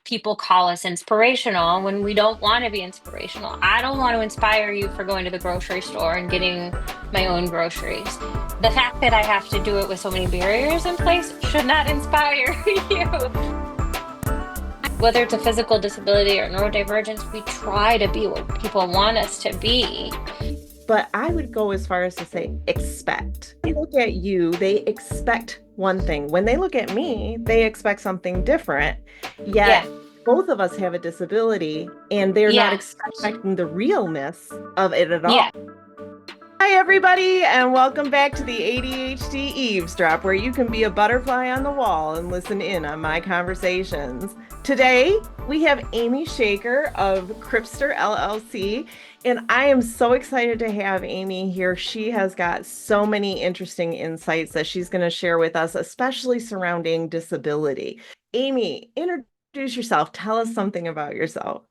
people call us inspirational when we don't want to be inspirational. I don't want to inspire you for going to the grocery store and getting my own groceries. The fact that I have to do it with so many barriers in place should not inspire you. Whether it's a physical disability or neurodivergence, we try to be what people want us to be. But I would go as far as to say expect. They look at you, they expect one thing. When they look at me, they expect something different. Yeah, Yet both of us have a disability and they're not yeah, expecting the realness of it at yeah. all. Hi, everybody, and welcome back to the ADHD Eavesdrop, where you can be a butterfly on the wall and listen in on my conversations. Today, we have Amy Sekher of Cripster LLC, and I am so excited to have Amy here. She has got so many interesting insights that she's going to share with us, especially surrounding disability. Amy, introduce yourself. Tell us something about yourself.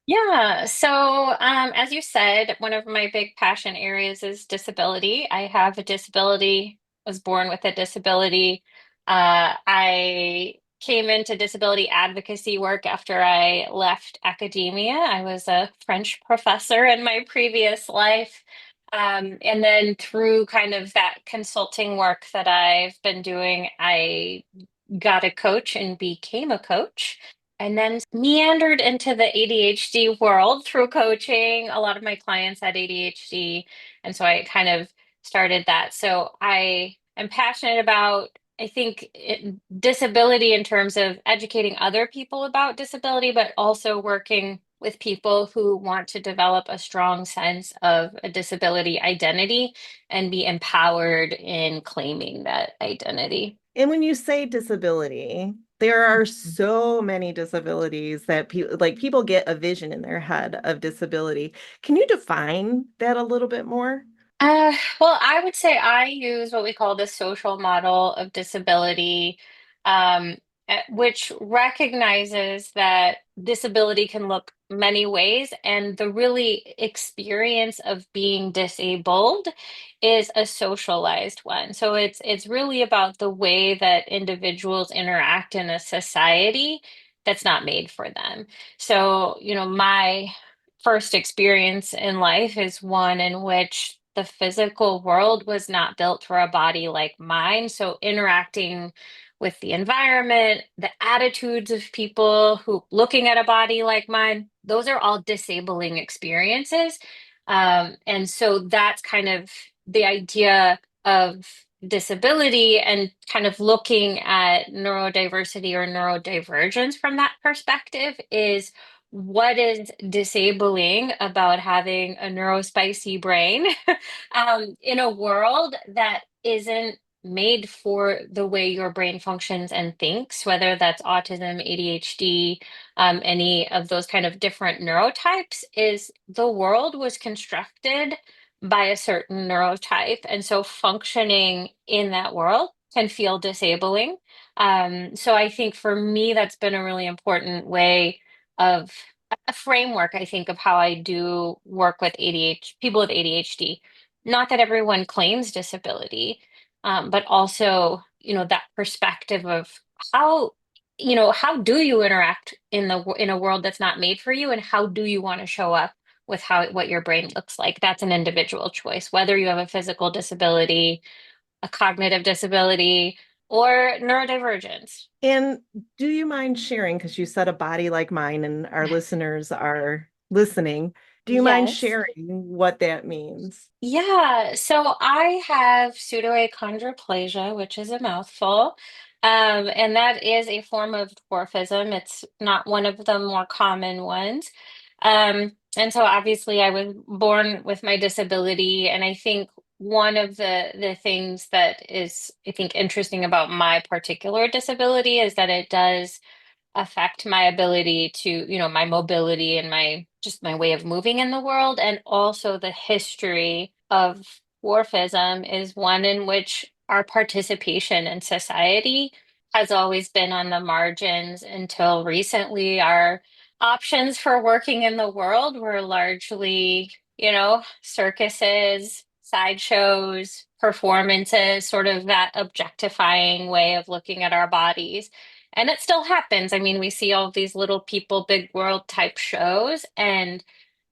Yeah. So, as you said, one of my big passion areas is disability. I have a disability, was born with a disability. I came into disability advocacy work after I left academia. I was a French professor in my previous life. And then through kind of that consulting work that I've been doing, I got a coach and became a coach, and then meandered into the ADHD world through coaching. A lot of my clients had ADHD, and so I kind of started that. So I am passionate about, I think, disability in terms of educating other people about disability, but also working with people who want to develop a strong sense of a disability identity and be empowered in claiming that identity. And when you say disability, there are so many disabilities that people get a vision in their head of disability. Can you define that a little bit more? Well, I would say I use what we call the social model of disability, um, which recognizes that disability can look many ways, and the really experience of being disabled is a socialized one. So it's really about the way that individuals interact in a society that's not made for them. So, my first experience in life is one in which the physical world was not built for a body like mine. So, interacting with the environment, the attitudes of people who looking at a body like mine, those are all disabling experiences. And so that's kind of the idea of disability, and kind of looking at neurodiversity or neurodivergence from that perspective is what is disabling about having a neurospicy brain in a world that isn't made for the way your brain functions and thinks, whether that's autism, ADHD, any of those kind of different neurotypes, is the world was constructed by a certain neurotype. And so functioning in that world can feel disabling. So I think for me, that's been a really important way of a framework, I think, of how I do work with ADHD, people with ADHD. Not that everyone claims disability, but also, that perspective of how, how do you interact in a world that's not made for you, and how do you want to show up with what your brain looks like? That's an individual choice, whether you have a physical disability, a cognitive disability, or neurodivergence. And do you mind sharing, because you said a body like mine and our listeners are listening, do you mind Yes. sharing what that means? Yeah, so I have pseudoachondroplasia, which is a mouthful. And that is a form of dwarfism. It's not one of the more common ones. And so obviously I was born with my disability, and I think one of the things that is, I think, interesting about my particular disability is that it does affect my ability to, my mobility and my just my way of moving in the world. And also the history of dwarfism is one in which our participation in society has always been on the margins until recently. Our options for working in the world were largely, circuses, sideshows, performances, sort of that objectifying way of looking at our bodies. And it still happens. I mean, we see all these little people, big world type shows. And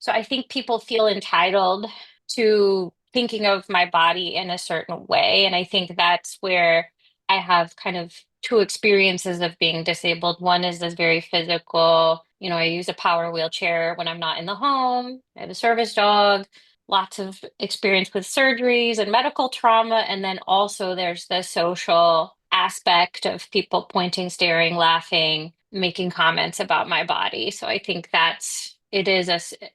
so I think people feel entitled to thinking of my body in a certain way. And I think that's where I have kind of two experiences of being disabled. One is this very physical, I use a power wheelchair when I'm not in the home. I have a service dog, lots of experience with surgeries and medical trauma. And then also there's the social aspect of people pointing, staring, laughing, making comments about my body. So I think it is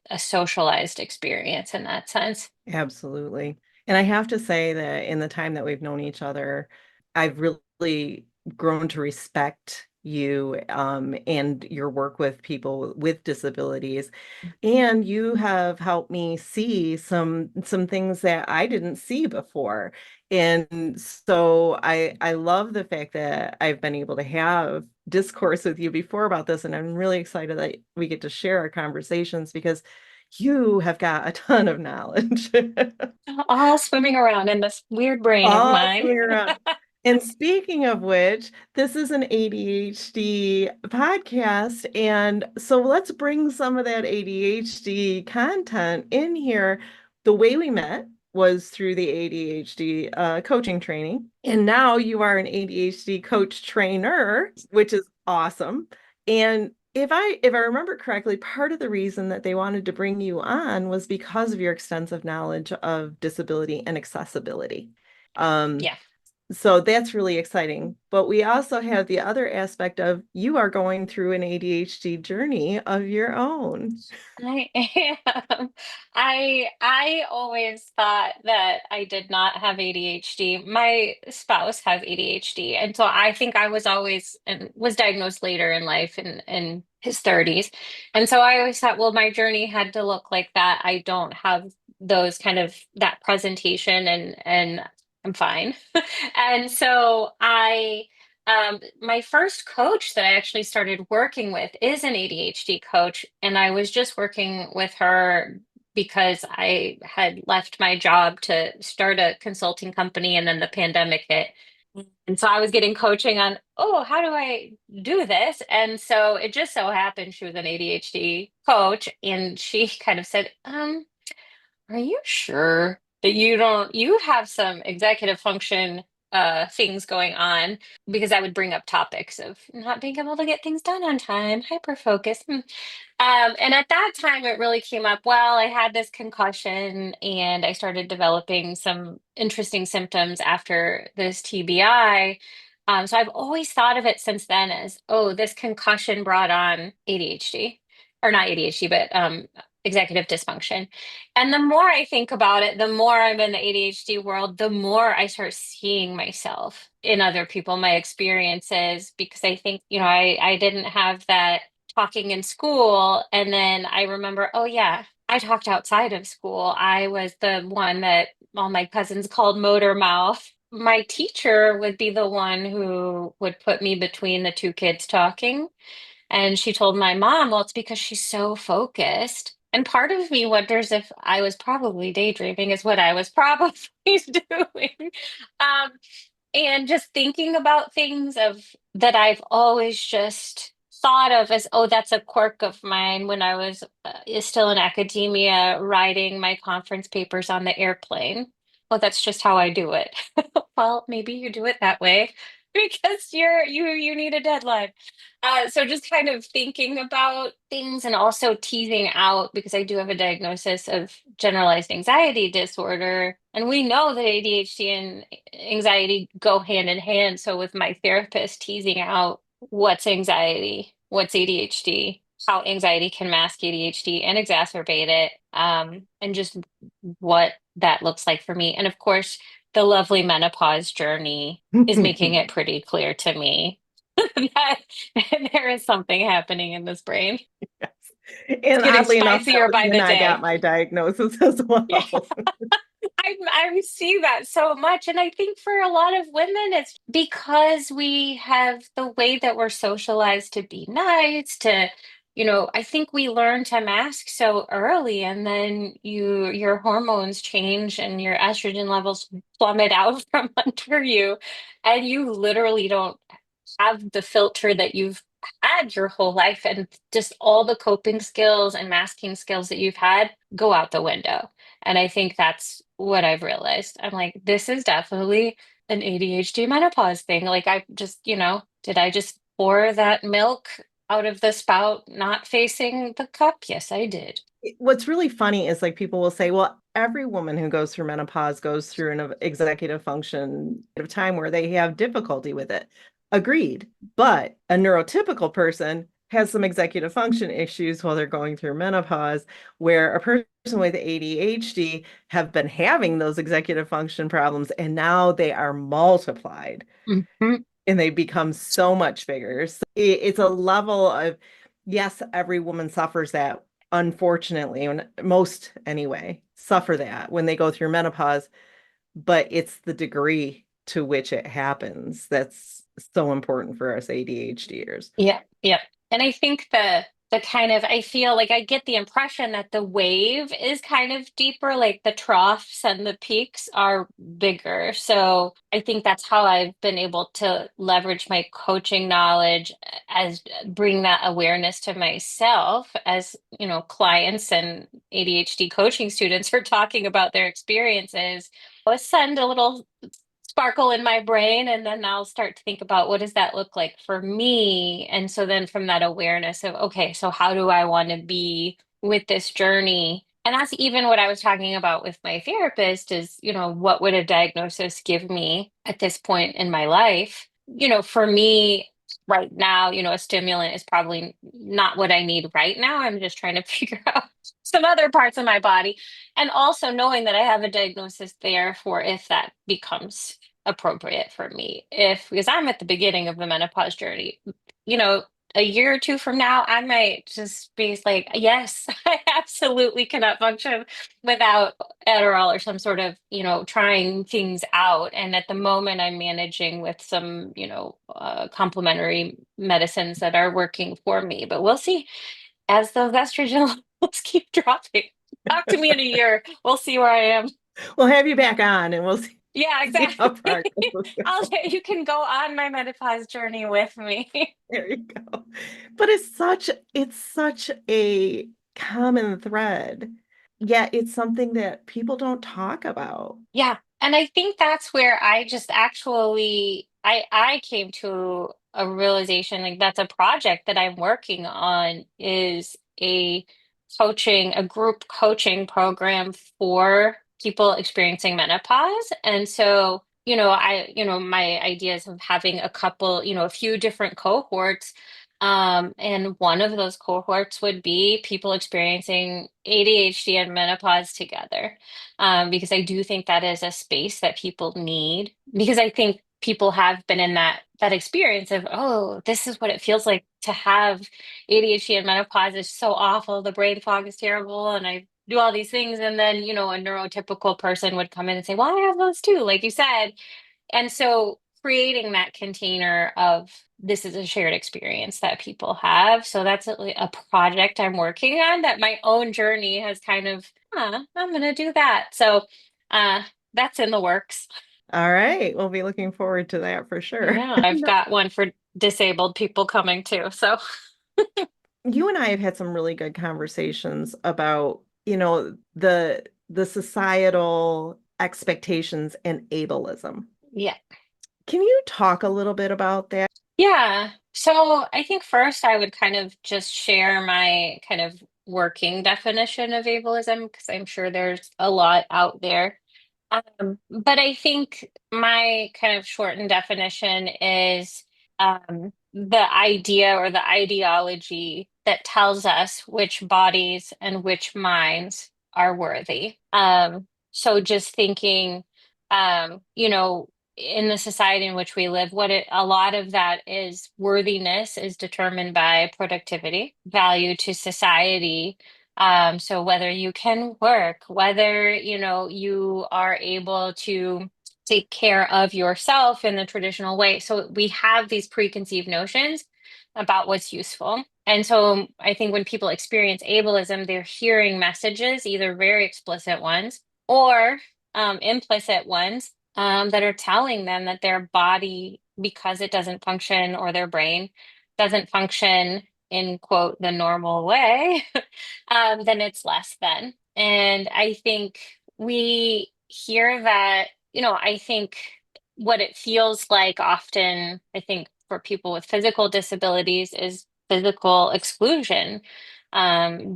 a socialized experience in that sense. Absolutely. And I have to say that in the time that we've known each other, I've really grown to respect you and your work with people with disabilities. And you have helped me see some things that I didn't see before. And so I love the fact that I've been able to have discourse with you before about this. And I'm really excited that we get to share our conversations because you have got a ton of knowledge. All swimming around in this weird brain of All mine. swimming around. And speaking of which, this is an ADHD podcast. And so let's bring some of that ADHD content in here. The way we met was through the ADHD coaching training. And now you are an ADHD coach trainer, which is awesome. And if I remember correctly, part of the reason that they wanted to bring you on was because of your extensive knowledge of disability and accessibility. Um, Yeah. so that's really exciting. But we also have the other aspect of you are going through an ADHD journey of your own. I am. I always thought that I did not have ADHD. My spouse has ADHD, and so I think I was always and was diagnosed later in life in his 30s. And so I always thought, well, my journey had to look like that. I don't have those kind of that presentation and I'm fine. And so my first coach that I actually started working with is an ADHD coach, and I was just working with her because I had left my job to start a consulting company, and then the pandemic hit. And so I was getting coaching on, oh, how do I do this? And so it just so happened she was an ADHD coach, and she kind of said, are you sure that you have some executive function things going on? Because I would bring up topics of not being able to get things done on time, hyper focus. And at that time, it really came up. Well, I had this concussion and I started developing some interesting symptoms after this TBI. So I've always thought of it since then as, oh, this concussion brought on ADHD, or not ADHD, but executive dysfunction. And the more I think about it, the more I'm in the ADHD world, the more I start seeing myself in other people, my experiences, because I think, I didn't have that talking in school. And then I remember, oh, yeah, I talked outside of school. I was the one that all my cousins called motor mouth. My teacher would be the one who would put me between the two kids talking. And she told my mom, well, it's because she's so focused. And part of me wonders if I was probably daydreaming, is what I was probably doing. Um, and just thinking about things of that I've always just thought of as, oh, that's a quirk of mine when I was still in academia, writing my conference papers on the airplane. Well, that's just how I do it. Well, maybe you do it that way because you need a deadline. So just kind of thinking about things and also teasing out because I do have a diagnosis of generalized anxiety disorder. And we know that ADHD and anxiety go hand in hand. So with my therapist teasing out what's anxiety, what's ADHD, how anxiety can mask ADHD and exacerbate it, and just what that looks like for me. And of course, the lovely menopause journey is making it pretty clear to me that there is something happening in this brain. Yes. It's And getting oddly enough, spicier that was by when the I got day. my diagnosis as Yeah. well. I see that so much. And I think for a lot of women, it's because we have the way that we're socialized to be nice, I think we learn to mask so early and then your hormones change and your estrogen levels plummet out from under you and you literally don't have the filter that you've had your whole life, and just all the coping skills and masking skills that you've had go out the window. And I think that's what I've realized. I'm like, this is definitely an ADHD menopause thing. Like, I just, did I just pour that milk out of the spout, not facing the cup? Yes, I did. What's really funny is like people will say, well, every woman who goes through menopause goes through an executive function of time where they have difficulty with it. Agreed. But a neurotypical person has some executive function issues while they're going through menopause, where a person with ADHD have been having those executive function problems and now they are multiplied Mhm. and they become so much bigger. So it's a level of, yes, every woman suffers that, unfortunately, and most anyway, suffer that when they go through menopause, but it's the degree to which it happens that's so important for us ADHDers. Yeah, yeah. And I think the kind of I feel like I get the impression that the wave is kind of deeper, like the troughs and the peaks are bigger. So I think that's how I've been able to leverage my coaching knowledge as bring that awareness to myself as, clients and ADHD coaching students are talking about their experiences. Let's send a little sparkle in my brain, and then I'll start to think about what does that look like for me. And so then from that awareness of, okay, so how do I want to be with this journey? And that's even what I was talking about with my therapist is, what would a diagnosis give me at this point in my life? For me right now, a stimulant is probably not what I need right now. I'm just trying to figure out some other parts of my body, and also knowing that I have a diagnosis there for if that becomes appropriate for me. If Because I'm at the beginning of the menopause journey, you know, a year or two from now, I might just be like, yes, I absolutely cannot function without Adderall or some sort of, trying things out. And at the moment, I'm managing with some, complementary medicines that are working for me. But we'll see as those estrogen levels keep dropping. Talk to me in a year. We'll see where I am. We'll have you back on and we'll see, Yeah, see how exactly. progress goes. You can go on my menopause journey with me. There you go. But it's such a common thread. Yet it's something that people don't talk about. Yeah. And I think that's where I just actually I came to a realization, like that's a project that I'm working on, is a group coaching program for people experiencing menopause. And so, my ideas of having a couple, a few different cohorts. And one of those cohorts would be people experiencing ADHD and menopause together, because I do think that is a space that people need, because I think people have been in that experience of, oh, this is what it feels like to have ADHD and menopause. Is so awful. The brain fog is terrible, and I do all these things, and then a neurotypical person would come in and say, well, I have those too, like you said. And so creating that container of this is a shared experience that people have. So that's a project I'm working on, that my own journey has kind of, I'm going to do that. So uh, that's in the works. All right. We'll be looking forward to that for sure. Yeah, I've got one for disabled people coming too. So You and I have had some really good conversations about, the societal expectations and ableism. yeah. Can you talk a little bit about that? Yeah. So I think first I would kind of just share my kind of working definition of ableism, because I'm sure there's a lot out there. But I think my kind of shortened definition is the idea or the ideology that tells us which bodies and which minds are worthy. So just thinking, in the society in which we live, a lot of that is worthiness is determined by productivity, value to society. So whether you can work, whether, you are able to take care of yourself in the traditional way. So we have these preconceived notions about what's useful. And so I think when people experience ableism, they're hearing messages, either very explicit ones or implicit ones, that are telling them that their body because it doesn't function or their brain doesn't function in quote the normal way, then it's less than. And I think we hear that, I think what it feels like often, I think for people with physical disabilities is physical exclusion,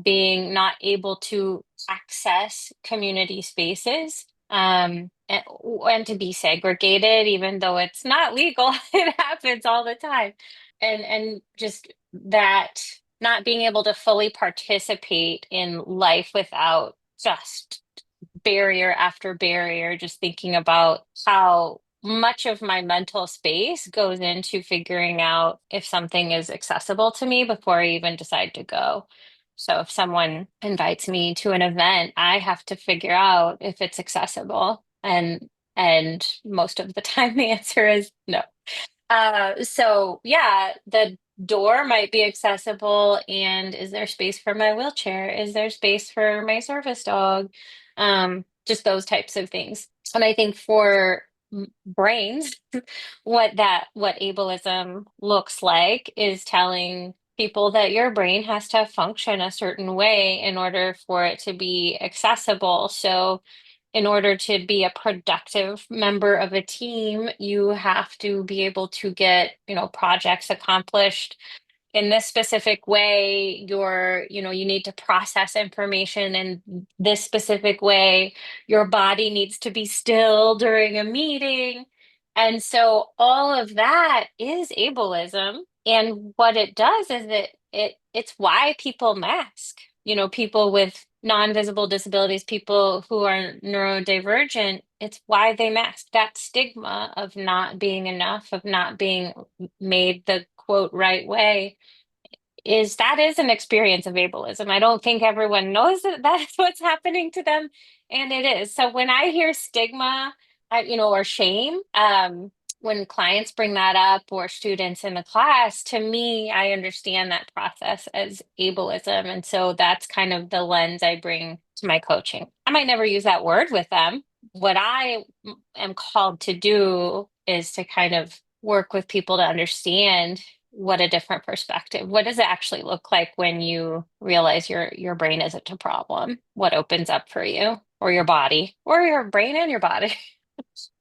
being not able to access community spaces, and to be segregated, even though it's not legal. It happens all the time. And just that not being able to fully participate in life without just barrier after barrier, just thinking about how much of my mental space goes into figuring out if something is accessible to me before I even decide to go. So if someone invites me to an event, I have to figure out if it's accessible. And most of the time the answer is no. So yeah, the door might be accessible, and is there space for my wheelchair? Is there space for my service dog? Just those types of things. And I think for brains, what ableism looks like is telling people that your brain has to function a certain way in order for it to be accessible. So in order to be a productive member of a team, you have to be able to get, projects accomplished in this specific way. You need to process information in this specific way. Your body needs to be still during a meeting. And so all of that is ableism. And what it does is it's why people mask. People with non-visible disabilities, people who are neurodivergent, it's why they mask. That stigma of not being enough, of not being made the quote right way, that is an experience of ableism. I don't think everyone knows that that's what's happening to them, and it is. So when I hear stigma, or shame, when clients bring that up or students in the class, to me, I understand that process as ableism, and so that's kind of the lens I bring to my coaching. I might never use that word with them. What I am called to do is to kind of work with people to understand what a different perspective. What does it actually look like when you realize your brain isn't a problem? What opens up for you or your body or your brain and your body?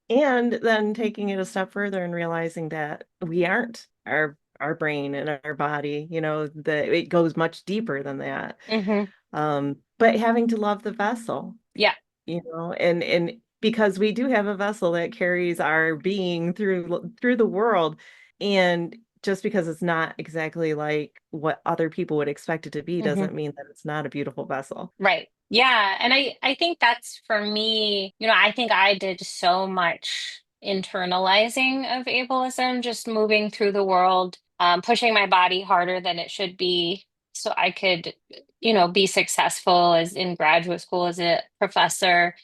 And then taking it a step further and realizing that we aren't our brain and our body, that it goes much deeper than that. Hmm. But having to love the vessel, Yeah. and because we do have a vessel that carries our being through the world, and just because it's not exactly like what other people would expect it to be Hmm. doesn't mean that it's not a beautiful vessel. Right. Yeah. And I think that's for me, I think I did so much internalizing of ableism, just moving through the world, pushing my body harder than it should be so I could, be successful as in graduate school as a professor,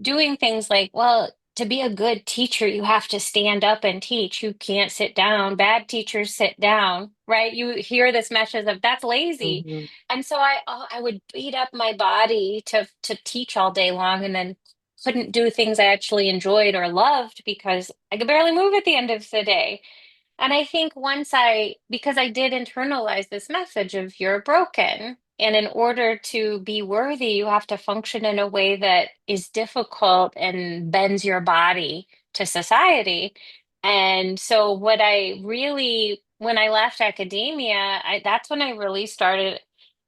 doing things like, well, to be a good teacher, you have to stand up and teach. You can't sit down. Bad teachers sit down, right? You hear this message of that's lazy. Mhm. And so I would beat up my body to teach all day long and then couldn't do things I actually enjoyed or loved because I could barely move at the end of the day. And I think because I did internalize this message of you're broken, and in order to be worthy, you have to function in a way that is difficult and bends your body to society. And so, when I left academia, that's when I really started.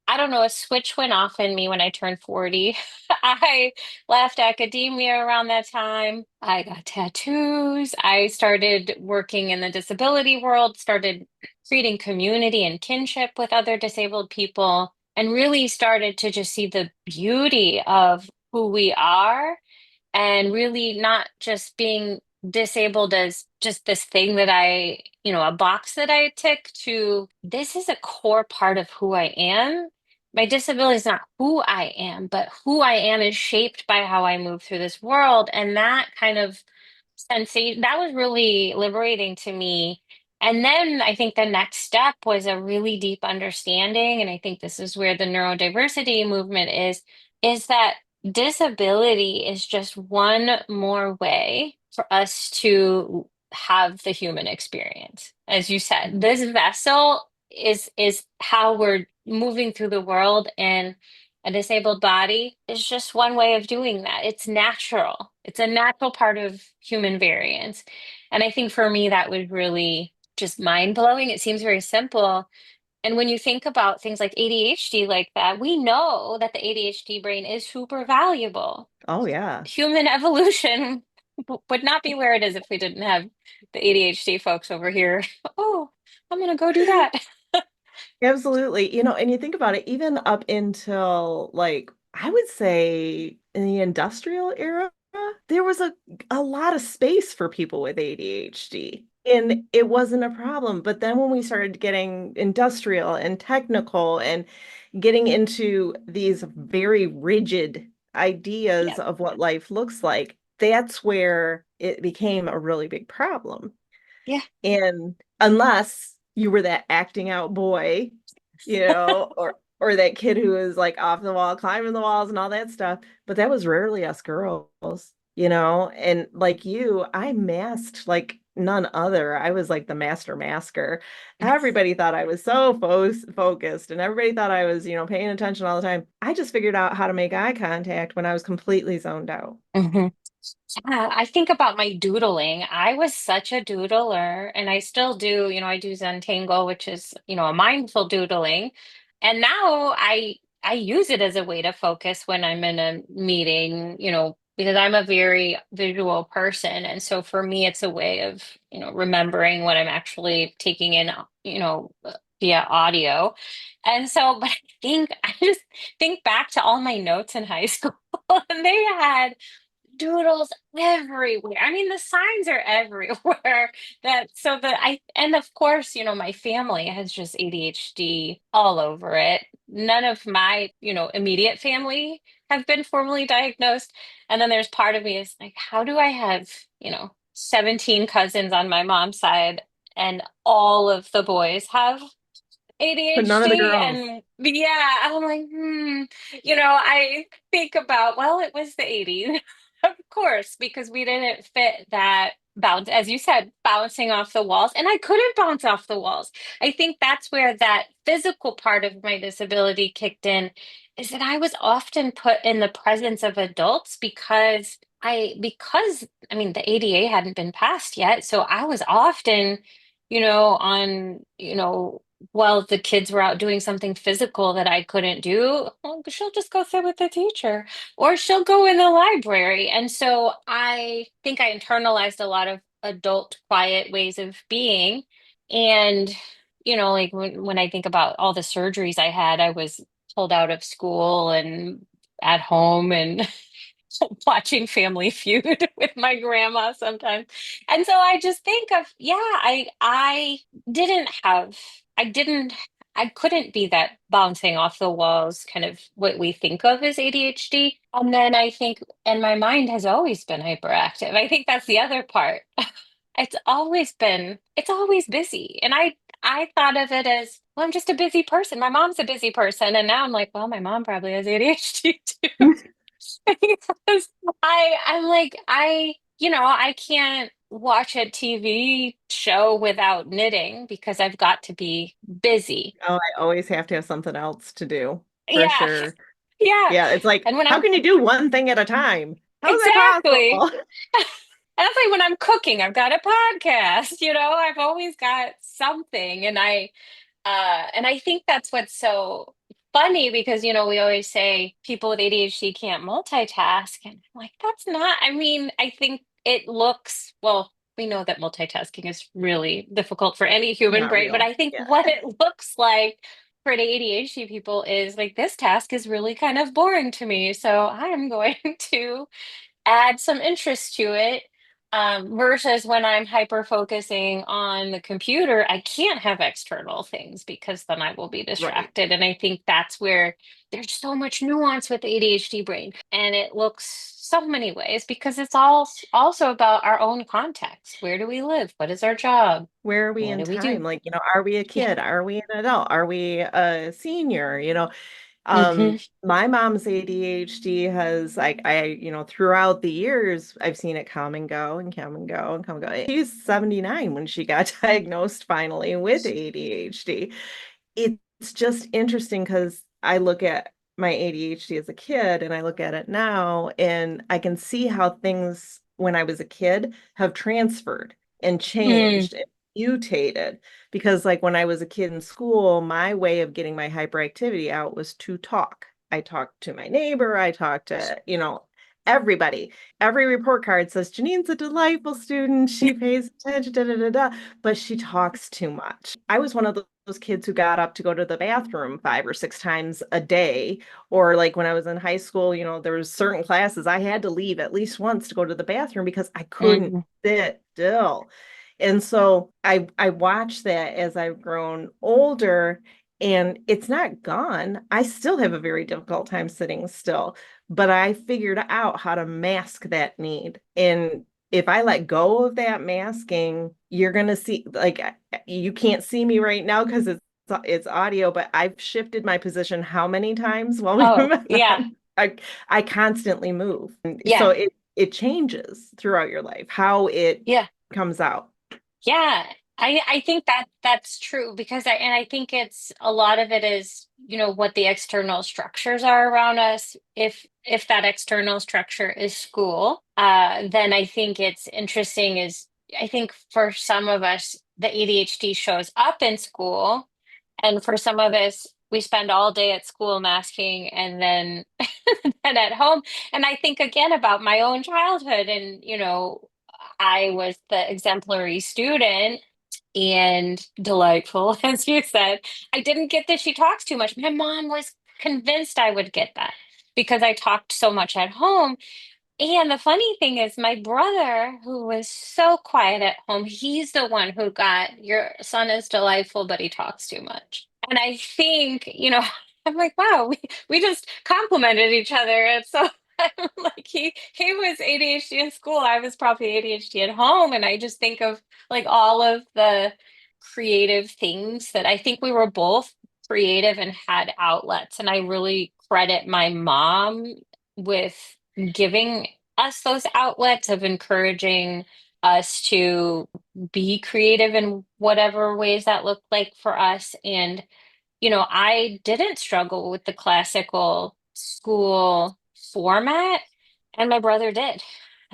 I don't know, a switch went off in me when I turned 40. I left academia around that time. I got tattoos. I started working in the disability world, started creating community and kinship with other disabled people, and really started to just see the beauty of who we are, and really not just being disabled as just this thing that a box that I tick, to this is a core part of who I am. My disability is not who I am, but who I am is shaped by how I move through this world. And that kind of sensation, that was really liberating to me. And then I think the next step was a really deep understanding. And I think this is where the neurodiversity movement is that disability is just one more way for us to have the human experience. As you said, this vessel is how we're moving through the world, and a disabled body is just one way of doing that. It's natural. It's a natural part of human variance. And I think for me that was really just mind blowing. It seems very simple. And when you think about things like ADHD like that, we know that the ADHD brain is super valuable. Oh, yeah. Human evolution would not be where it is if we didn't have the ADHD folks over here. Oh, I'm gonna go do that. Absolutely. And you think about it, even up until like, I would say in the industrial era, there was a lot of space for people with ADHD. And it wasn't a problem. But then when we started getting industrial and technical and getting into these very rigid ideas Yeah. of what life looks like, that's where it became a really big problem. Yeah. And unless you were that acting out boy, or that kid who was like off the wall, climbing the walls and all that stuff, but that was rarely us girls. And like you, I masked like none other. I was like the master masker. Everybody thought I was so focused and everybody thought I was, paying attention all the time. I just figured out how to make eye contact when I was completely zoned out. Mhm. Yeah, I think about my doodling. I was such a doodler, and I still do. I do Zentangle, which is, a mindful doodling. And now I use it as a way to focus when I'm in a meeting, because I'm a very visual person. And so for me, it's a way of, remembering what I'm actually taking in, via audio. And so, but I just think back to all my notes in high school, and they had doodles everywhere. I mean, the signs are everywhere. That so that I and of course, my family has just ADHD all over it. None of my, immediate family have been formally diagnosed. And then there's part of me is like, how do I have, 17 cousins on my mom's side and all of the boys have But none of the ADHD? girls. And yeah, I'm like, I think about, well, it was the 80s, of course, because we didn't fit that bounce, as you said, bouncing off the walls. And I couldn't bounce off the walls. I think that's where that physical part of my disability kicked in, is that I was often put in the presence of adults because I mean the ADA hadn't been passed yet. So I was often, on, while the kids were out doing something physical that I couldn't do, well, she'll just go sit with the teacher or she'll go in the library. And so I think I internalized a lot of adult quiet ways of being. And, like when I think about all the surgeries I had, I was pulled out of school and at home and watching Family Feud with my grandma sometimes. And so I just think of, yeah, didn't have, I didn't, I couldn't be that bouncing off the walls kind of what we think of as ADHD. And then I think, and my mind has always been hyperactive. I think that's the other part. It's always busy. And I thought of it as, well, I'm just a busy person. My mom's a busy person. And now I'm like, well, my mom probably has ADHD too. Because I'm like, I can't watch a TV show without knitting because I've got to be busy. Oh, I always have to have something else to do for Yeah, sure. yeah. Yeah, it's like, And when how I'm can you do one thing at a time? How is that exactly, possible? and that's like when I'm cooking, I've got a podcast, I've always got something. And I think that's what's so funny because, we always say people with ADHD can't multitask. And I'm like, that's not, I mean, I think it looks, well, we know that multitasking is really difficult for any human Not brain, but real. I think Yeah. what it looks like for the ADHD people is like, this task is really kind of boring to me. So I am going to add some interest to it. Versus when I'm hyper focusing on the computer, I can't have external things because then I will be Right. distracted. And I think that's where there's so much nuance with the ADHD brain. And it looks so many ways because it's all also about our own context. Where do we live? What is our job? Where are we What in do we do? time? Like, are we a Yeah. kid? Are we an adult? Are we a senior? Hmm. My mom's ADHD has like throughout the years I've seen it come and go and come and go and come and go. She's 79 when she got diagnosed finally with ADHD. It's just interesting because I look at my ADHD as a kid and I look at it now and I can see how things when I was a kid have transferred and Mm, changed and mutated. Because like when I was a kid in school, my way of getting my hyperactivity out was to talk. I talked to my neighbor, I talked to, everybody. Every report card says Janine's a delightful student. She pays attention, da da da da, but she talks too much. I was one of those kids who got up to go to the bathroom 5 or 6 times a day. Or like when I was in high school, there was certain classes I had to leave at least once to go to the bathroom because I couldn't mm. sit still. And so I watched that as I've grown older, and it's not gone. I still have a very difficult time sitting still, but I figured out how to mask that need. And if I let go of that masking, you're gonna see like you can't see me right now because it's audio, but I've shifted my position how many times while we've Oh, been yeah. on? I constantly move. And so Yeah. it changes throughout your life how it Yeah. comes out. Yeah, I think that that's true because I think it's a lot of it is, what the external structures are around us. If that external structure is school, then I think it's interesting is I think for some of us the ADHD shows up in school, and for some of us we spend all day at school masking and then and at home. And I think again about my own childhood and I was the exemplary student and delightful, as you said. I didn't get that she talks too much. My mom was convinced I would get that because I talked so much at home. And the funny thing is, my brother, who was so quiet at home, he's the one who got, your son is delightful, but he talks too much. And I think, I'm like, wow, we just complimented each other. And so I'm like he was ADHD in school. I was probably ADHD at home. And I just think of like all of the creative things that I think we were both creative and had outlets. And I really credit my mom with giving us those outlets of encouraging us to be creative in whatever ways that looked like for us. And, I didn't struggle with the classical school format, and my brother did.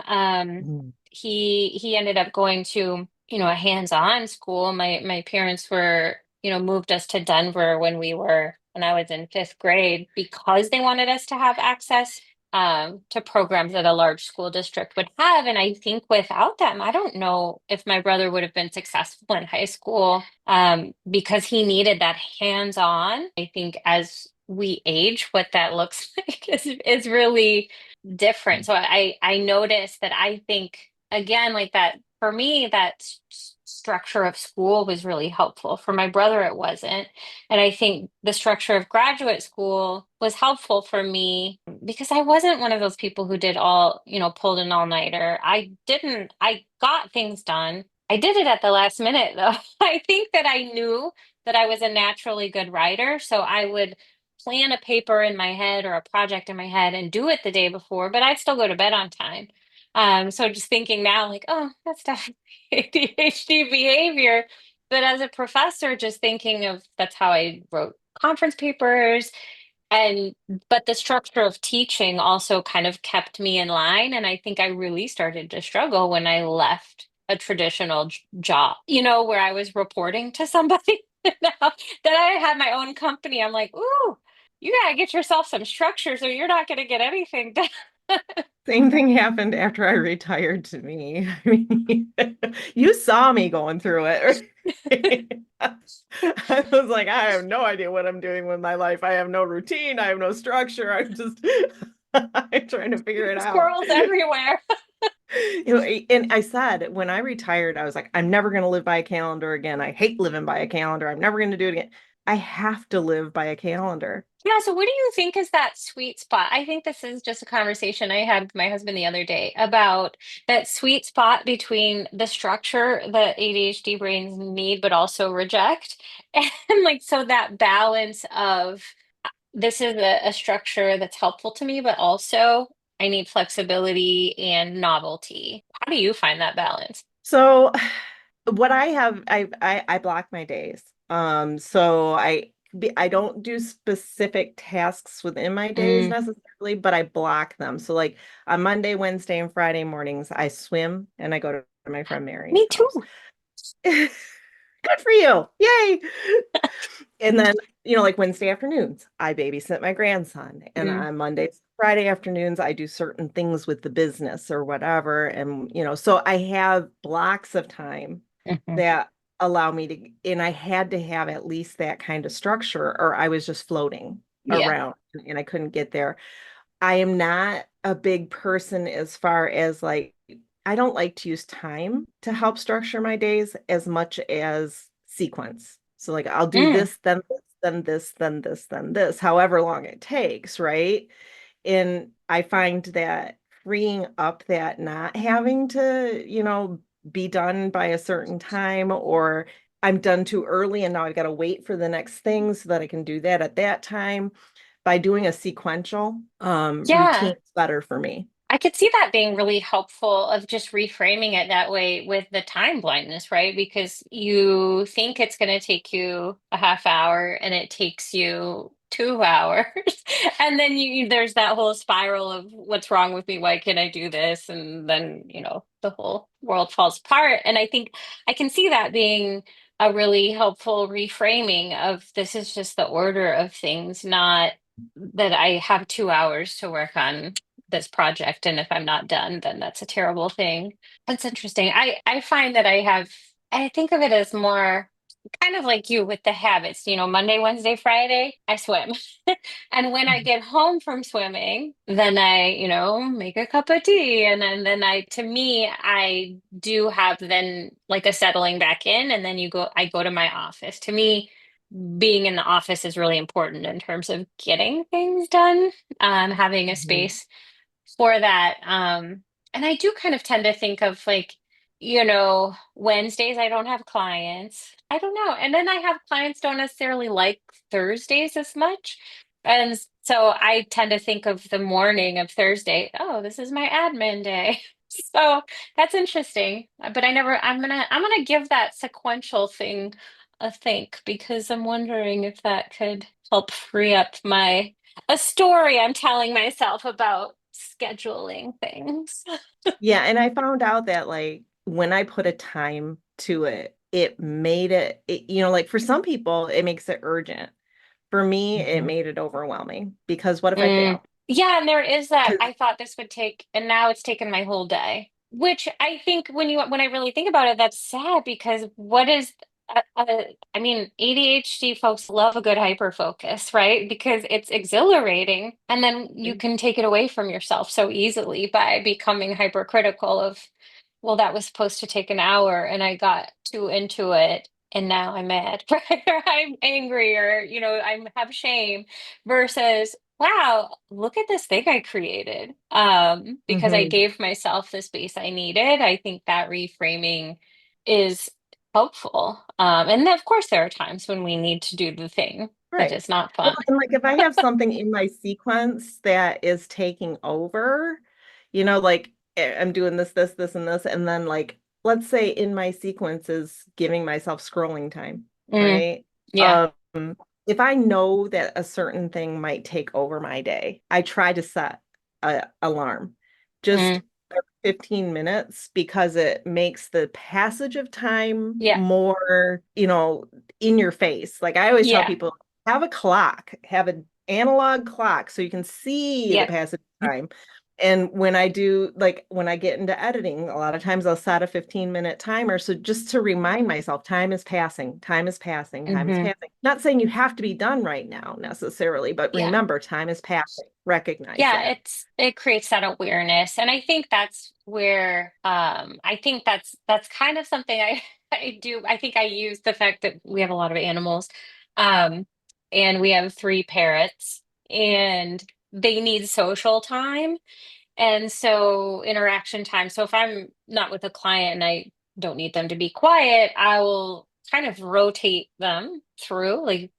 Um, Mm. he ended up going to, a hands-on school. My parents were, moved us to Denver when I was in fifth grade because they wanted us to have access to programs that a large school district would have. And I think without them, I don't know if my brother would have been successful in high school because he needed that hands-on. I think as we age, what that looks like is really different. So I noticed that I think again, like that for me, that structure of school was really helpful. For my brother, it wasn't. And I think the structure of graduate school was helpful for me because I wasn't one of those people who did all, pulled an all-nighter. I got things done. I did it at the last minute though. I think that I knew that I was a naturally good writer, so I would plan a paper in my head or a project in my head and do it the day before, but I'd still go to bed on time. So just thinking now, like, oh, that's definitely ADHD behavior. But as a professor, just thinking of that's how I wrote conference papers. And but the structure of teaching also kind of kept me in line. And I think I really started to struggle when I left a traditional job, where I was reporting to somebody. Now that I had my own company, I'm like, ooh, you gotta get yourself some structure so you're not gonna get anything done. Same thing happened after I retired to me. I mean, you saw me going through it. I was like, I have no idea what I'm doing with my life. I have no routine. I have no structure. I'm just, I'm trying to figure it out. Squirrels everywhere. And I said, when I retired, I was like, I'm never going to live by a calendar again. I hate living by a calendar. I'm never going to do it again. I have to live by a calendar. Yeah, so what do you think is that sweet spot? I think this is just a conversation I had with my husband the other day about that sweet spot between the structure that ADHD brains need but also reject. And like so that balance of this is a structure that's helpful to me, but also I need flexibility and novelty. How do you find that balance? So what I have, I block my days. So I don't do specific tasks within my days Mm, necessarily, but I block them. So like on Monday, Wednesday, and Friday mornings, I swim and I go to my friend Mary's me house. too. Good for you. Yay. And then, like Wednesday afternoons, I babysit my grandson. And Mm, on Mondays, Friday afternoons, I do certain things with the business or whatever. And, so I have blocks of time mhm. that allow me to, and I had to have at least that kind of structure, or I was just floating Yeah. around and I couldn't get there. I am not a big person as far as like, I don't like to use time to help structure my days as much as sequence. So like I'll do Mm, this, then this, then this, then this, then this, however long it takes, right? And I find that freeing up that not having to, be done by a certain time, or I'm done too early and now I've got to wait for the next thing so that I can do that at that time. By doing a sequential routine yeah. is better for me. I could see that being really helpful of just reframing it that way with the time blindness, right? Because you think it's going to take you a half hour and it takes you 2 hours. And then there's that whole spiral of what's wrong with me? Why can't I do this? And then, the whole world falls apart. And I think I can see that being a really helpful reframing of this is just the order of things, not that I have 2 hours to work on this project, and if I'm not done, then that's a terrible thing. That's interesting. I find that I think of it as more kind of like you with the habits, Monday, Wednesday, Friday, I swim. And when I get home from swimming, then I, make a cup of tea. And then to me, I do have then like a settling back in. And then I go to my office. To me, being in the office is really important in terms of getting things done, having a Mhm. space for that. And I do kind of tend to think of like, Wednesdays I don't have clients. I don't know. And then I have clients don't necessarily like Thursdays as much. And so I tend to think of the morning of Thursday, oh, this is my admin day. So that's interesting. But I'm gonna give that sequential thing a think because I'm wondering if that could help free up a story I'm telling myself about scheduling things. Yeah, and I found out that like when I put a time to it, it made like for some people, it makes it urgent. For me, it Mhm. made it overwhelming because what if I Mm. fail? Yeah, and there is that. Because I thought this would take, and now it's taken my whole day. Which I think when I really think about it, that's sad because what is I mean, ADHD folks love a good hyper focus, right? Because it's exhilarating, and then you can take it away from yourself so easily by becoming hypercritical of, well, that was supposed to take an hour, and I got too into it, and now I'm mad, right? Or I'm angry, or I have shame versus wow, look at this thing I created. Because I Mhm. gave myself the space I needed. I think that reframing is helpful. And of course, there are times when we need to do the thing that Right. is not Well, fun. and like if I have something in my sequence that is taking over, like I'm doing this, this, this, and this, and then like let's say in my sequence is giving myself scrolling time, Mm, right? yeah. Um, if I know that a certain thing might take over my day, I try to set a alarm just Mm, 15 minutes because it makes the passage of time yeah. more, in your face. Like I always tell Yeah. people, have a clock, have an analog clock so you can see the Yeah. passage of time. And when I do, like when I get into editing, a lot of times I'll set a 15-minute timer. So just to remind myself, time is passing, time is passing, time is Hmm. passing. Not saying you have to be done right now necessarily, but Yeah. remember, time is passing. Recognize Yeah, that. it creates that awareness. And I think that's where I think that's kind of something I do. I think I use the fact that we have a lot of animals. Um and we have three parrots and they need social time. And so interaction time. So if I'm not with a client and I don't need them to be quiet, I will kind of rotate them through. Like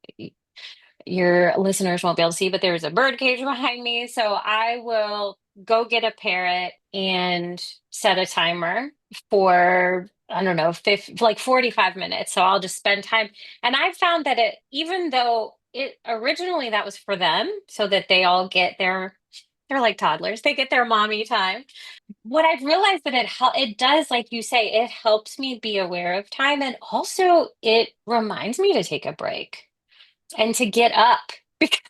your listeners won't be able to see, but there's a bird cage behind me. So I will go get a parrot and set a timer for, I don't know, 50, like 45 minutes. So I'll just spend time. And I found that even though it originally that was for them, so that they all get they're like toddlers, they get their mommy time. What I've realized that it does, like you say, it helps me be aware of time, and also it reminds me to take a break and to get up because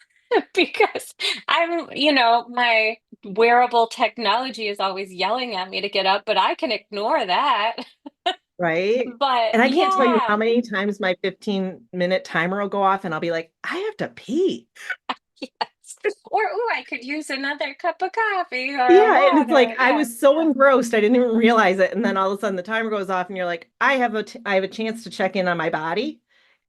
because my wearable technology is always yelling at me to get up, but I can ignore that. Right. But And I can't tell you how yeah, many times my 15-minute timer will go off and I'll be like, I have to pee. yes. Or oh, I could use another cup of coffee or Yeah, and it's like water. I Yeah. was so engrossed I didn't even realize it, and then all of a sudden the timer goes off, and you're like, I have a chance to check in on my body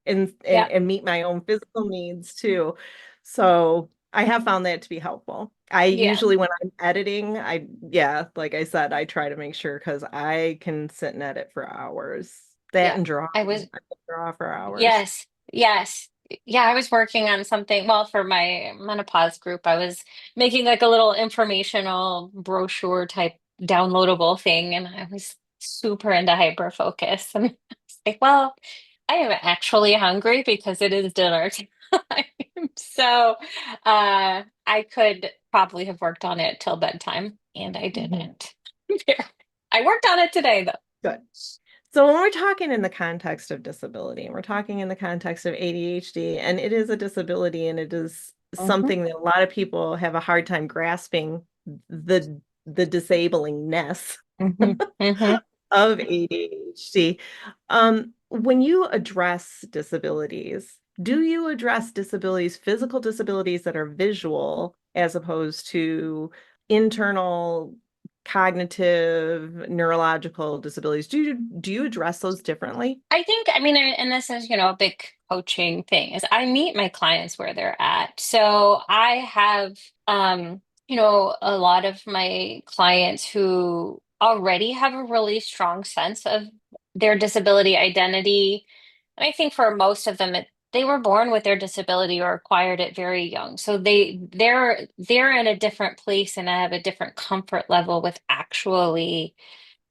and Yeah. meet my own physical needs too. So I have found that to be helpful. I Yeah. usually when I'm editing, yeah, like I said, I try to make sure because I can sit and edit for hours. That Yeah. and draw, I was I can draw for hours. Yes, yes. Yeah, I was working on something. Well, for my menopause group, I was making like a little informational brochure type downloadable thing, and I was super into hyper focus. And I was like, well, I am actually hungry because it is dinner time. So, I could probably have worked on it till bedtime, and I Mhm. didn't. I worked on it today, though. Good. So when we're talking in the context of disability, and we're talking in the context of ADHD, and it is a disability, and it is Mhm, something that a lot of people have a hard time grasping the disablingness mhm, mhm. of ADHD. When you address disabilities, do you address disabilities, physical disabilities that are visual as opposed to internal cognitive, neurological disabilities? Do you address those differently? I think, I mean, and this is, a big coaching thing is I meet my clients where they're at. So I have, a lot of my clients who already have a really strong sense of their disability identity. And I think for most of them, they were born with their disability or acquired it very young. So they're in a different place and I have a different comfort level with actually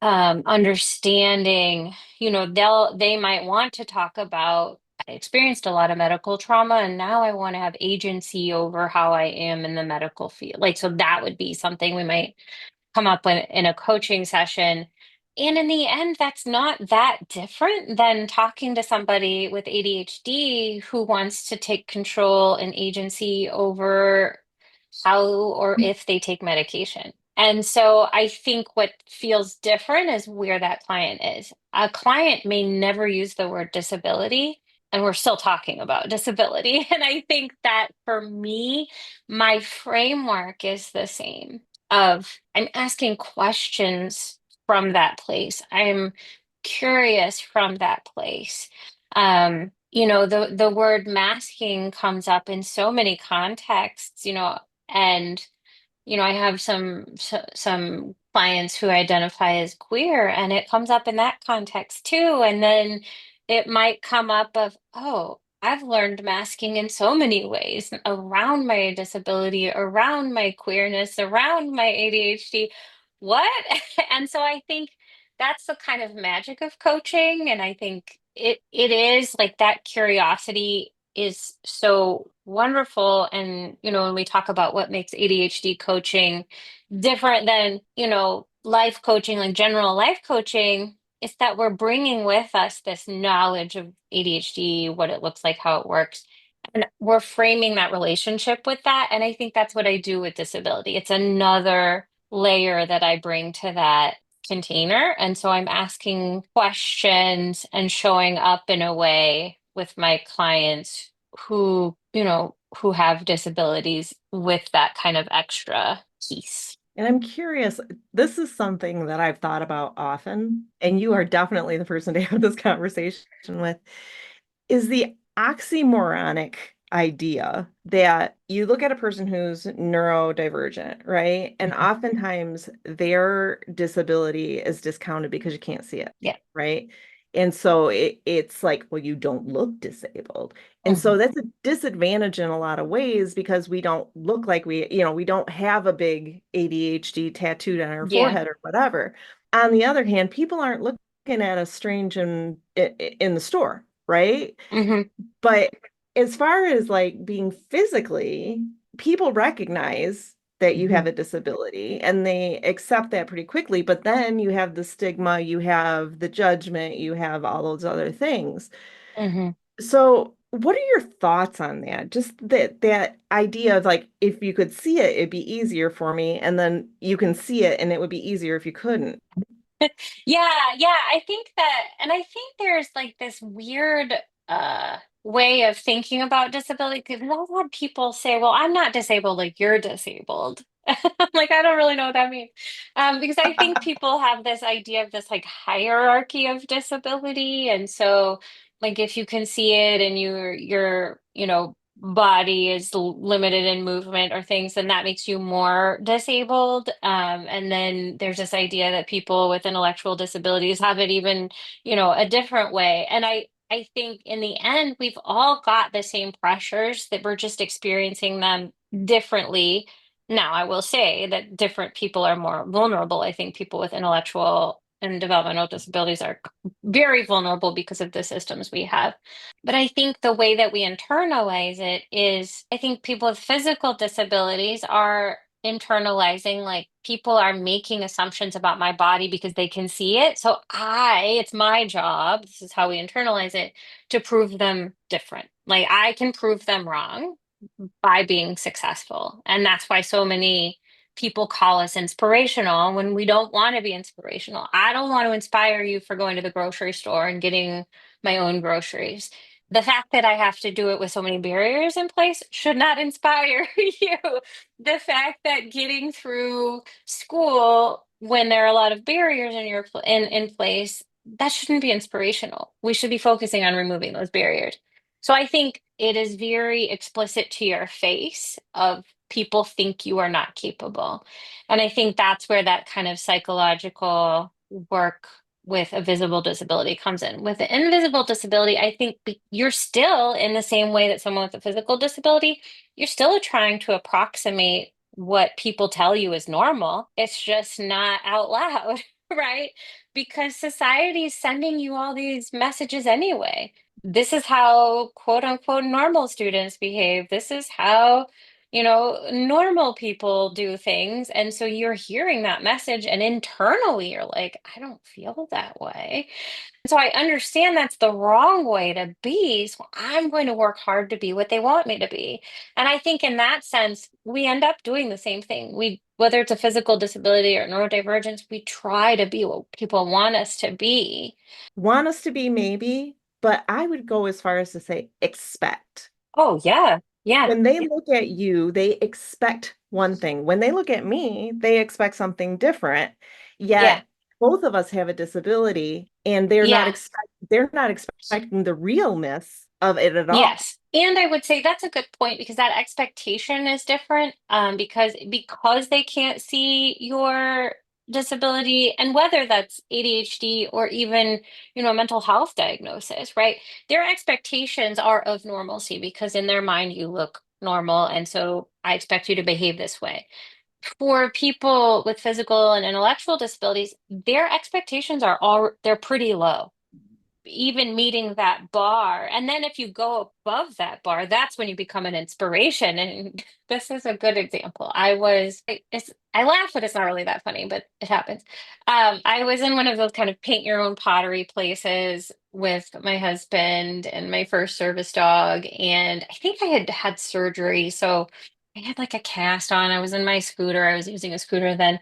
understanding, they might want to talk about, I experienced a lot of medical trauma and now I want to have agency over how I am in the medical field. Like, so that would be something we might come up with in a coaching session. And in the end, that's not that different than talking to somebody with ADHD who wants to take control and agency over how or if they take medication. And so I think what feels different is where that client is. A client may never use the word disability, and we're still talking about disability. And I think that for me, my framework is the same of I'm asking questions from that place. I'm curious from that place. The word masking comes up in so many contexts, and I have some clients who identify as queer, and it comes up in that context too. And then it might come up of, oh, I've learned masking in so many ways around my disability, around my queerness, around my ADHD. What? And so I think that's the kind of magic of coaching. And I think it is like that curiosity is so wonderful. And, when we talk about what makes ADHD coaching different than, life coaching, like general life coaching, it's that we're bringing with us this knowledge of ADHD, what it looks like, how it works. And we're framing that relationship with that. And I think that's what I do with disability. It's another layer that I bring to that container. And so I'm asking questions and showing up in a way with my clients who have disabilities with that kind of extra piece. And I'm curious, this is something that I've thought about often, and you are definitely the person to have this conversation with, is the oxymoronic idea that you look at a person who's neurodivergent, right? And oftentimes their disability is discounted because you can't see it, Yeah. right? And so it's like, well, you don't look disabled. And so Mhm. that's a disadvantage in a lot of ways because we don't look like we don't have a big ADHD tattooed on our Yeah. forehead or whatever. On the other hand, people aren't looking at us strange in the store, right? Hmm. But as far as like being physically, people recognize that you have Hmm. a disability and they accept that pretty quickly. But then you have the stigma, you have the judgment, you have all those other things. Hmm. So, what are your thoughts on that? Just that idea of like, if you could see it, it'd be easier for me, and then you can see it, and it would be easier if you couldn't. Yeah, yeah, I think that, and I think there's like this weird way of thinking about disability because a lot of people say, "Well, I'm not disabled, like you're disabled." I'm like, I don't really know what that means. Because I think people have this idea of this like hierarchy of disability, and so like if you can see it and your body is limited in movement or things, then that makes you more disabled. And then there's this idea that people with intellectual disabilities have it even, a different way. And I think in the end, we've all got the same pressures that we're just experiencing them differently. Now, I will say that different people are more vulnerable. I think people with intellectual and developmental disabilities are very vulnerable because of the systems we have. But I think the way that we internalize it is, I think people with physical disabilities are internalizing, like people are making assumptions about my body because they can see it. So it's my job, this is how we internalize it, to prove them different. Like I can prove them wrong by being successful. And that's why so many people call us inspirational when we don't want to be inspirational. I don't want to inspire you for going to the grocery store and getting my own groceries. The fact that I have to do it with so many barriers in place should not inspire you. The fact that getting through school when there are a lot of barriers in place, that shouldn't be inspirational. We should be focusing on removing those barriers. So I think it is very explicit to your face of people think you are not capable. And I think that's where that kind of psychological work with a visible disability comes in. With an invisible disability, I think you're still in the same way that someone with a physical disability, you're still trying to approximate what people tell you is normal. It's just not out loud, right? Because society is sending you all these messages anyway. This is how quote unquote normal students behave. This is how, normal people do things. And so you're hearing that message, and internally you're like, I don't feel that way. So I understand that's the wrong way to be. So I'm going to work hard to be what they want me to be. And I think in that sense, we end up doing the same thing. Whether it's a physical disability or neurodivergence, we try to be what people want us to be. Want us to be maybe, but I would go as far as to say expect. Oh, yeah. Yeah. When they look at you, they expect one thing. When they look at me, they expect something different. Yeah. Yet both of us have a disability and Yeah. they're not expecting the realness of it at all. Yes. And I would say that's a good point because that expectation is different because they can't see your disability, and whether that's ADHD or even, a mental health diagnosis, right? Their expectations are of normalcy because in their mind you look normal, and so I expect you to behave this way. For people with physical and intellectual disabilities, their expectations they're pretty low, even meeting that bar. And then if you go above that bar, that's when you become an inspiration. And this is a good example. I laugh, but it's not really that funny, but it happens. I was in one of those kind of paint your own pottery places with my husband and my first service dog. And I think I had had surgery. So I had like a cast on. I was in my scooter. I was using a scooter then.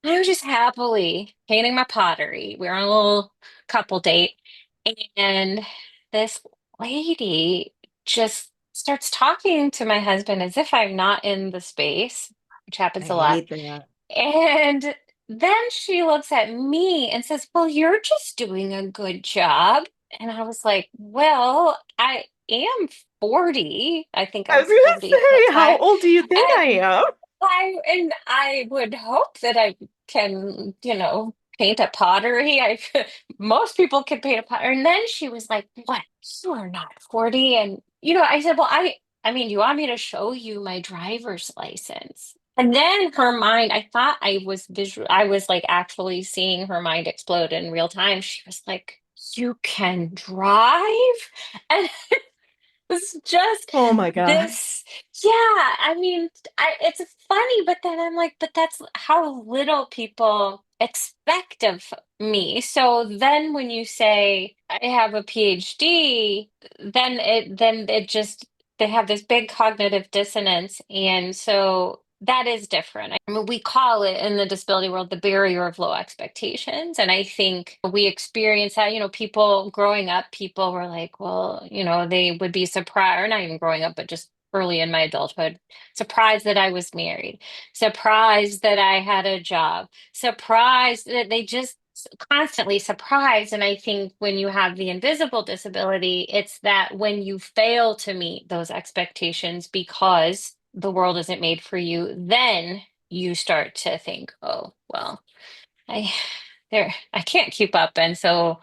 I was just happily painting my pottery. We were on a little couple date, and this lady just starts talking to my husband as if I'm not in the space, which I happens a lot. hate that. And then she looks at me and says, "Well, you're just doing a good job." And I was like, "Well, I am 40. I think I I was was gonna 40 at that say, how time." old do you think I am? I would hope that I can, paint a pottery. Most people can paint a pottery. And then she was like, "What? You are not 40." And I said, "Well, I mean, do you want me to show you my driver's license?" And then her mind, I thought I was like actually seeing her mind explode in real time. She was like, "You can drive?" And it's just Oh my God. this, yeah, I mean, it's funny, but then I'm like, but that's how little people expect of me. So then when you say I have a PhD, then it just they have this big cognitive dissonance. And so that is different. I mean, we call it in the disability world the barrier of low expectations. And I think we experience that, people growing up, people were like, well, they would be surprised, or not even growing up, but just early in my adulthood, surprised that I was married, surprised that I had a job, surprised that they just constantly surprised. And I think when you have the invisible disability, it's that when you fail to meet those expectations because the world isn't made for you, then you start to think, oh, well, I I can't keep up. And so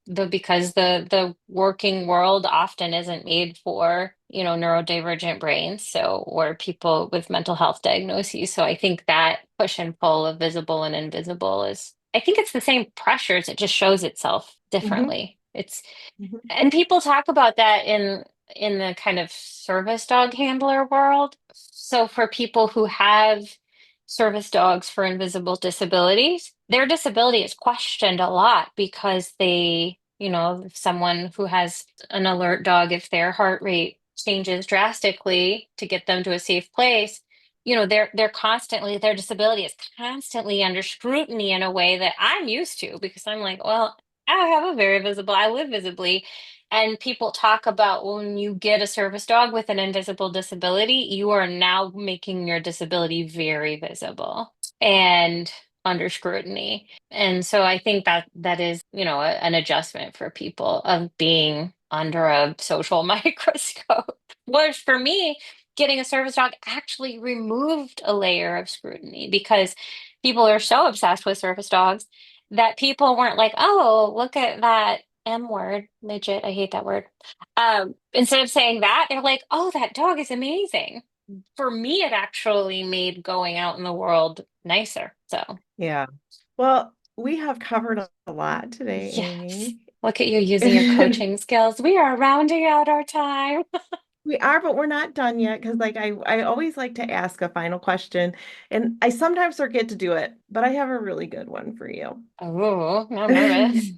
because the working world often isn't made for, neurodivergent brains, so or people with mental health diagnoses. So I think that push and pull of visible and invisible is I think it's the same pressures, it just shows itself Hmm. differently. It's Hmm. and people talk about that in the kind of service dog handler world. So for people who have service dogs for invisible disabilities, their disability is questioned a lot because if someone who has an alert dog, if their heart rate changes drastically to get them to a safe place, their disability is constantly under scrutiny in a way that I'm used to because I'm like, well, I have a very visible, I live visibly. And people talk about when you get a service dog with an invisible disability, you are now making your disability very visible and under scrutiny. And so I think that is, an adjustment for people of being under a social microscope. Which for me, getting a service dog actually removed a layer of scrutiny because people are so obsessed with service dogs that people weren't like, oh, look at that M word, midget. I hate that word. Instead of saying that, they're like, oh, that dog is amazing. For me, it actually made going out in the world nicer. So, Yeah. Well, we have covered a lot today, yes. Amy. Look at you using your coaching skills. We are rounding out our time. We are, but we're not done yet because I always like to ask a final question and I sometimes forget to do it, but I have a really good one for you. Oh, I'm nervous.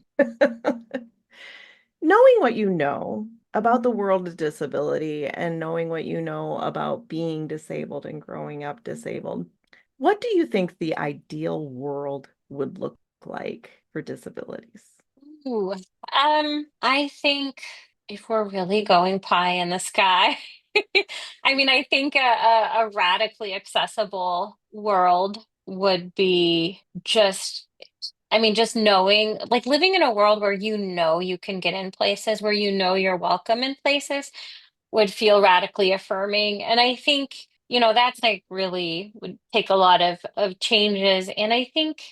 Knowing what you know about the world of disability and knowing what you know about being disabled and growing up disabled, what do you think the ideal world would look like for disabilities? Ooh, I think if we're really going pie in the sky, I mean, I think a radically accessible world would be just, I mean, just knowing, like living in a world where you can get in places, where you're welcome in places would feel radically affirming. And I think, that's like really would take a lot of changes. And I think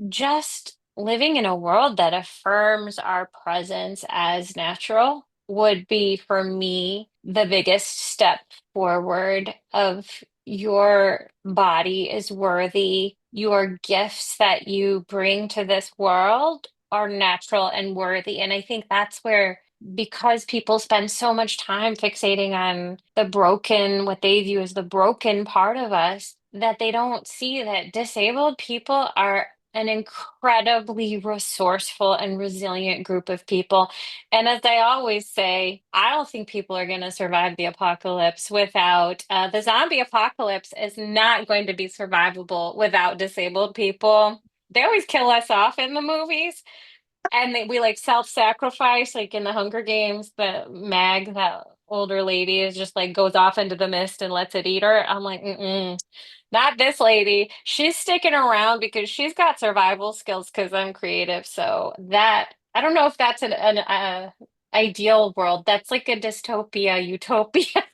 just living in a world that affirms our presence as natural would be for me the biggest step forward of your body is worthy. Your gifts that you bring to this world are natural and worthy. And I think that's where because people spend so much time fixating on the broken, what they view as the broken part of us, that they don't see that disabled people are an incredibly resourceful and resilient group of people. And as I always say, I don't think people are going to survive the apocalypse without the zombie apocalypse is not going to be survivable without disabled people. They always kill us off in the movies and we like self-sacrifice, like in the Hunger Games, the Mag, that older lady, is just like goes off into the mist and lets it eat her. I'm like, mm-mm, not this lady. She's sticking around because she's got survival skills because I'm creative. So that I don't know if that's an ideal world. That's like a dystopia, utopia.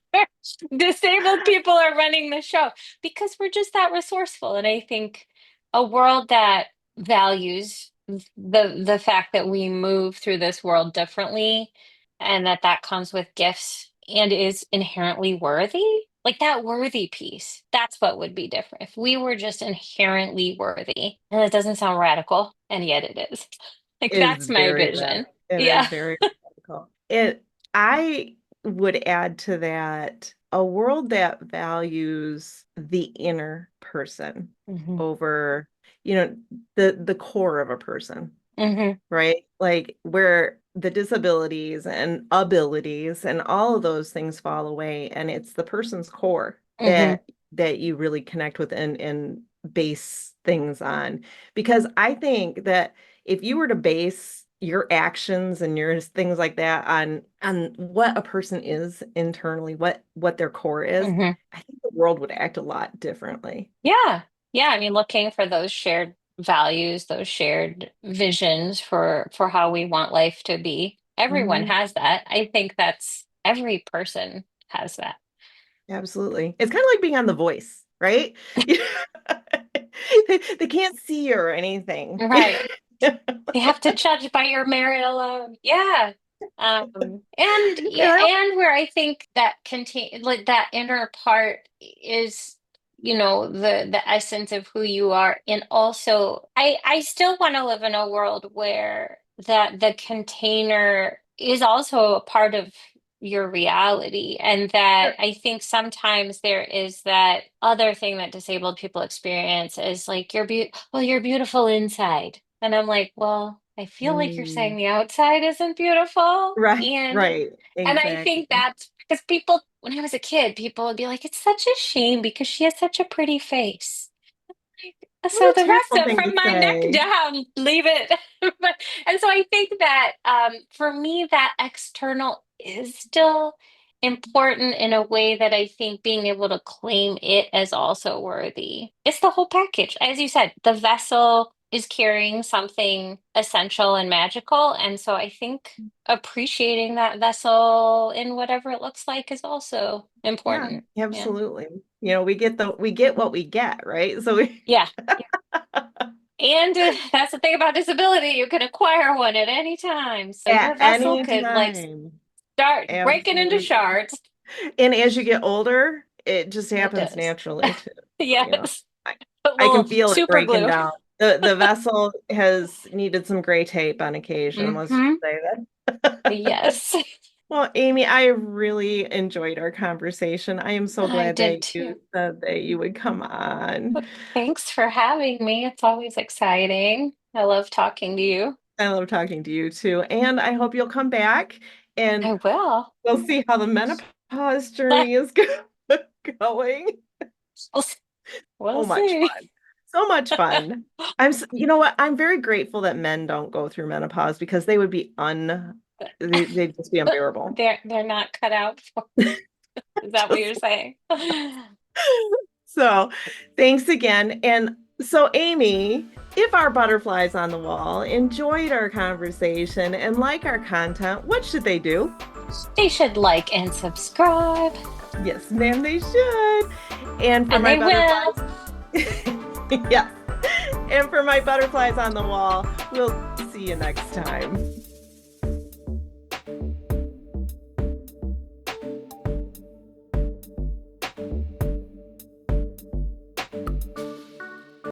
Disabled people are running the show because we're just that resourceful. And I think a world that values the fact that we move through this world differently and that that comes with gifts and is inherently worthy. Like that worthy piece, that's what would be different if we were just inherently worthy. And it doesn't sound radical, and yet it is. Like It is that's my very vision. radical. It is Yeah. very radical. I would add to that a world that values the inner person Hmm. over, you know, the core of a person, Hmm. right? Like where the disabilities and abilities and all of those things fall away, and it's the person's core Hmm. that you really connect with and base things on. Because I think that if you were to base your actions and your things like that on what a person is internally, what their core is, Hmm. I think the world would act a lot differently. Yeah. Yeah. I mean, looking for those shared values, those shared visions for how we want life to be. Everyone Mhm. has that. I think that's every person has that. Absolutely. It's kind of like being on The Voice, right? They can't see you or anything. Right. You have to judge by your merit alone. Yeah. And yeah, Yeah, and where I think that contain like that inner part is, the essence of who you are. And also I still want to live in a world where that the container is also a part of your reality. And that I think sometimes there is that other thing that disabled people experience is like you're beautiful inside. And I'm like, well, I feel like you're saying Mm, the outside isn't beautiful. right, And right, I think exactly. that's because people, when I was a kid, people would be like, it's such a shame because she has such a pretty face. So What a the rest terrible of thing to from my neck say. down, leave it. But, and so I think that for me, that external is still important in a way that I think being able to claim it as also worthy. It's the whole package. As you said, the vessel is carrying something essential and magical. And so I think appreciating that vessel in whatever it looks like is also Yeah, important. Yeah. absolutely. We get what we get, right? So we Yeah. And that's the thing about disability. You can acquire one at any time. So at your vessel any could like time. start breaking into Absolutely. shards. And as you get older, it just It happens does. naturally too. Yes. I, A I can little feel it super breaking glue. down. The vessel has needed some gray tape on occasion, let's just Hmm. say that. Yes. Well, Amy, I really enjoyed our conversation. I am so I glad did that too. you said that you would come on. But thanks for having me. It's always exciting. I love talking to you. I love talking to you too. And I hope you'll come back and I will. we'll see how the menopause journey is going. We'll, we'll So much see. fun. So much fun. You know what? I'm very grateful that men don't go through menopause because they would be they'd just be unbearable. They're not cut out for. Is that what Just you're saying? so thanks again. And so, Amy, if our butterflies on the wall enjoyed our conversation and like our content, what should they do? They should like and subscribe, Yes, ma'am, they should. And for and my they will. butterflies, yes. And for my butterflies on the wall, we'll see you next time.